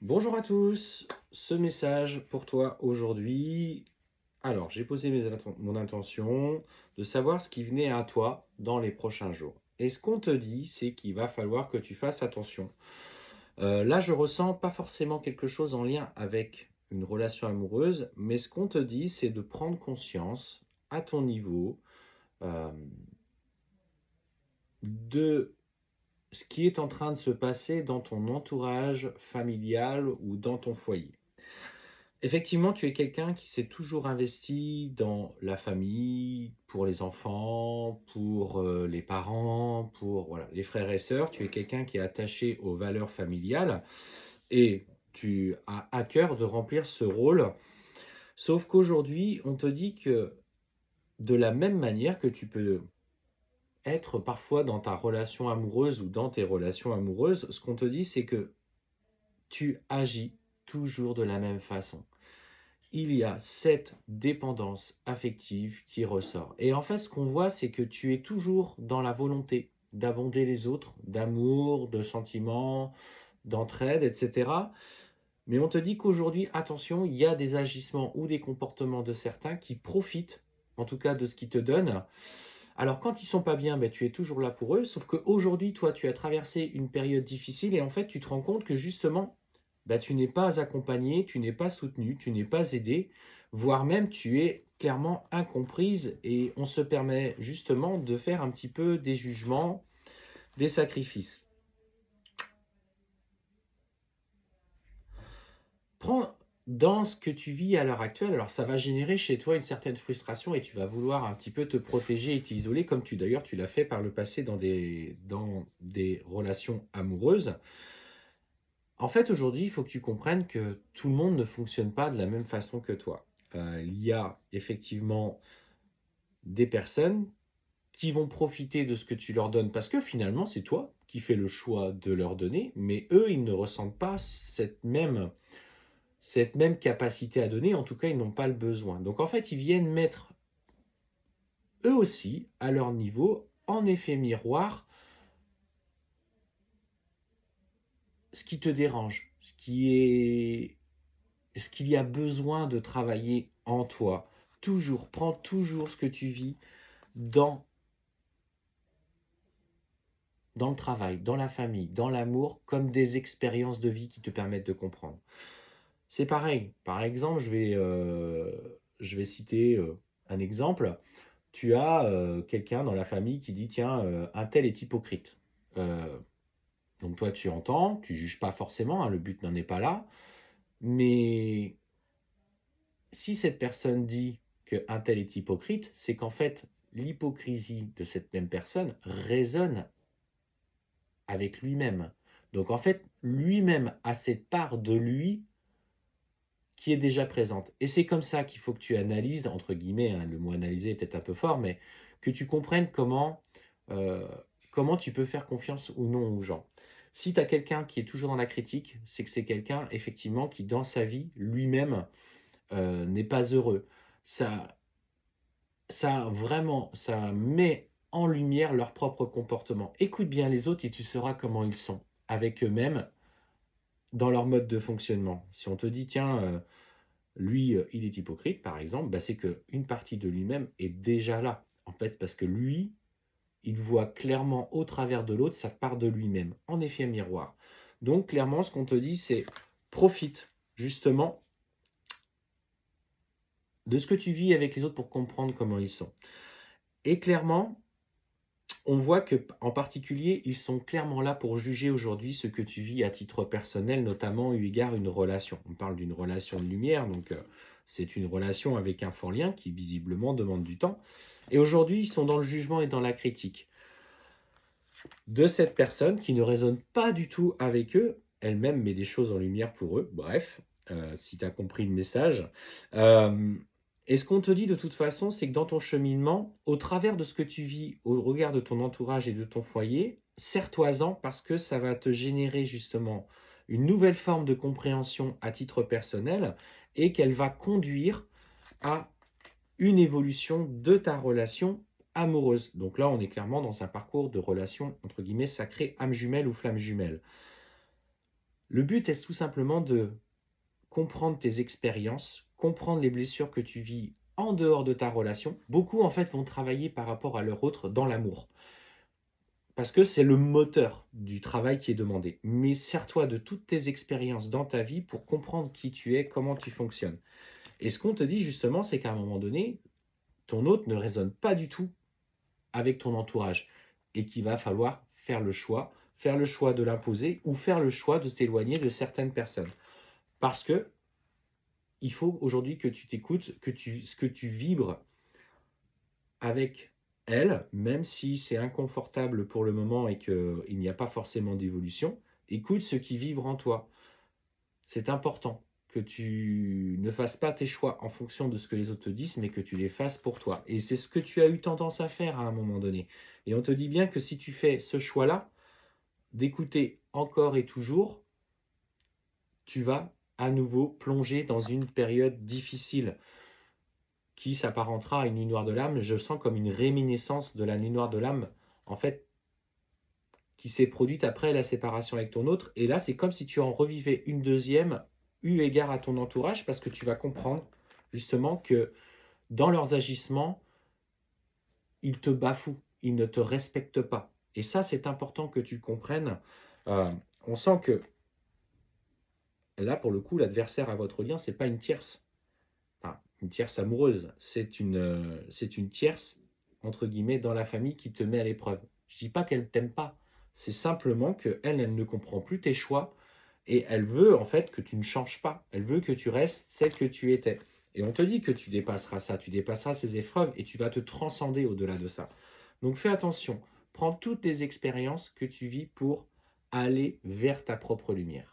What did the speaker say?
Bonjour à tous, ce message pour toi aujourd'hui. Alors, j'ai posé mon intention de savoir ce qui venait à toi dans les prochains jours. Et ce qu'on te dit, c'est qu'il va falloir que tu fasses attention. Là, je ressens pas forcément quelque chose en lien avec une relation amoureuse, mais ce qu'on te dit, c'est de prendre conscience à ton niveau euh, de ce qui est en train de se passer dans ton entourage familial ou dans ton foyer. Effectivement, tu es quelqu'un qui s'est toujours investi dans la famille, pour les enfants, pour les parents, pour voilà, les frères et sœurs. Tu es quelqu'un qui est attaché aux valeurs familiales et tu as à cœur de remplir ce rôle. Sauf qu'aujourd'hui, on te dit que de la même manière que tu peux être parfois dans ta relation amoureuse ou dans tes relations amoureuses, ce qu'on te dit, c'est que tu agis toujours de la même façon. Il y a cette dépendance affective qui ressort. Et en fait, ce qu'on voit, c'est que tu es toujours dans la volonté d'abonder les autres, d'amour, de sentiments, d'entraide, etc. Mais on te dit qu'aujourd'hui, attention, il y a des agissements ou des comportements de certains qui profitent, en tout cas de ce qu'ils te donnent. Alors quand ils sont pas bien, tu es toujours là pour eux, sauf qu'aujourd'hui, toi, tu as traversé une période difficile et en fait, tu te rends compte que justement, tu n'es pas accompagné, tu n'es pas soutenu, tu n'es pas aidé, voire même tu es clairement incomprise et on se permet justement de faire un petit peu des jugements, des sacrifices. Prends dans ce que tu vis à l'heure actuelle, alors ça va générer chez toi une certaine frustration et tu vas vouloir un petit peu te protéger et t'isoler comme tu l'as fait par le passé dans des relations amoureuses. En fait, aujourd'hui, il faut que tu comprennes que tout le monde ne fonctionne pas de la même façon que toi. Il y a effectivement des personnes qui vont profiter de ce que tu leur donnes parce que finalement, c'est toi qui fais le choix de leur donner, mais eux, ils ne ressentent pas cette même capacité à donner, en tout cas, ils n'ont pas le besoin. Donc en fait, ils viennent mettre eux aussi, à leur niveau, en effet miroir, ce qui te dérange, ce qu'il y a besoin de travailler en toi. Toujours, prends toujours ce que tu vis dans, dans le travail, dans la famille, dans l'amour, comme des expériences de vie qui te permettent de comprendre. C'est pareil. Par exemple, je vais citer un exemple. Tu as quelqu'un dans la famille qui dit, tiens, un tel est hypocrite. Euh, donc toi, tu entends, tu juges pas forcément, hein, le but n'en est pas là. Mais si cette personne dit qu'un tel est hypocrite, c'est qu'en fait, l'hypocrisie de cette même personne résonne avec lui-même. Donc en fait, lui-même a cette part de lui qui est déjà présente. Et c'est comme ça qu'il faut que tu analyses, entre guillemets, hein, le mot analyser est peut-être un peu fort, mais que tu comprennes euh, comment tu peux faire confiance ou non aux gens. Si tu as quelqu'un qui est toujours dans la critique, c'est que c'est quelqu'un, effectivement, qui, dans sa vie, lui-même, n'est pas heureux. Ça, ça met en lumière leur propre comportement. Écoute bien les autres et tu sauras comment ils sont, avec eux-mêmes, dans leur mode de fonctionnement. Si on te dit, tiens, lui, il est hypocrite, par exemple, c'est qu'une partie de lui-même est déjà là. En fait, parce que lui, il voit clairement au travers de l'autre sa part de lui-même, en effet miroir. Donc, clairement, ce qu'on te dit, c'est profite justement de ce que tu vis avec les autres pour comprendre comment ils sont. Et clairement, on voit que, en particulier, ils sont clairement là pour juger aujourd'hui ce que tu vis à titre personnel, notamment eu égard à une relation. On parle d'une relation de lumière, donc c'est une relation avec un fort lien qui visiblement demande du temps. Et aujourd'hui, ils sont dans le jugement et dans la critique de cette personne qui ne résonne pas du tout avec eux. Elle-même met des choses en lumière pour eux. Bref, si tu as compris le message. Euh, et ce qu'on te dit de toute façon, c'est que dans ton cheminement, au travers de ce que tu vis, au regard de ton entourage et de ton foyer, serre-toi-en parce que ça va te générer justement une nouvelle forme de compréhension à titre personnel et qu'elle va conduire à une évolution de ta relation amoureuse. Donc là, on est clairement dans un parcours de relation, entre guillemets, sacrée, âme jumelle ou flamme jumelle. Le but est tout simplement de comprendre tes expériences, comprendre les blessures que tu vis en dehors de ta relation. Beaucoup, en fait, vont travailler par rapport à leur autre dans l'amour. Parce que c'est le moteur du travail qui est demandé. Mais sers-toi de toutes tes expériences dans ta vie pour comprendre qui tu es, comment tu fonctionnes. Et ce qu'on te dit justement, c'est qu'à un moment donné, ton autre ne résonne pas du tout avec ton entourage et qu'il va falloir faire le choix de l'imposer ou faire le choix de t'éloigner de certaines personnes. Parce que il faut aujourd'hui que tu t'écoutes, ce que tu vibres avec elle, même si c'est inconfortable pour le moment et qu'il n'y a pas forcément d'évolution, écoute ce qui vibre en toi. C'est important que tu ne fasses pas tes choix en fonction de ce que les autres te disent, mais que tu les fasses pour toi. Et c'est ce que tu as eu tendance à faire à un moment donné. Et on te dit bien que si tu fais ce choix-là, d'écouter encore et toujours, tu vas à nouveau plonger dans une période difficile qui s'apparentera à une nuit noire de l'âme. Je sens comme une réminiscence de la nuit noire de l'âme, en fait, qui s'est produite après la séparation avec ton autre. Et là, c'est comme si tu en revivais une deuxième, eu égard à ton entourage, parce que tu vas comprendre justement que dans leurs agissements, ils te bafouent, ils ne te respectent pas. Et ça, c'est important que tu le comprennes. On sent que là, pour le coup, l'adversaire à votre lien, c'est pas une tierce. Enfin, une tierce amoureuse. C'est une tierce, entre guillemets, dans la famille qui te met à l'épreuve. Je dis pas qu'elle t'aime pas. C'est simplement qu'elle, elle ne comprend plus tes choix et elle veut en fait que tu ne changes pas. Elle veut que tu restes celle que tu étais. Et on te dit que tu dépasseras ça, tu dépasseras ces épreuves et tu vas te transcender au-delà de ça. Donc fais attention. Prends toutes les expériences que tu vis pour aller vers ta propre lumière.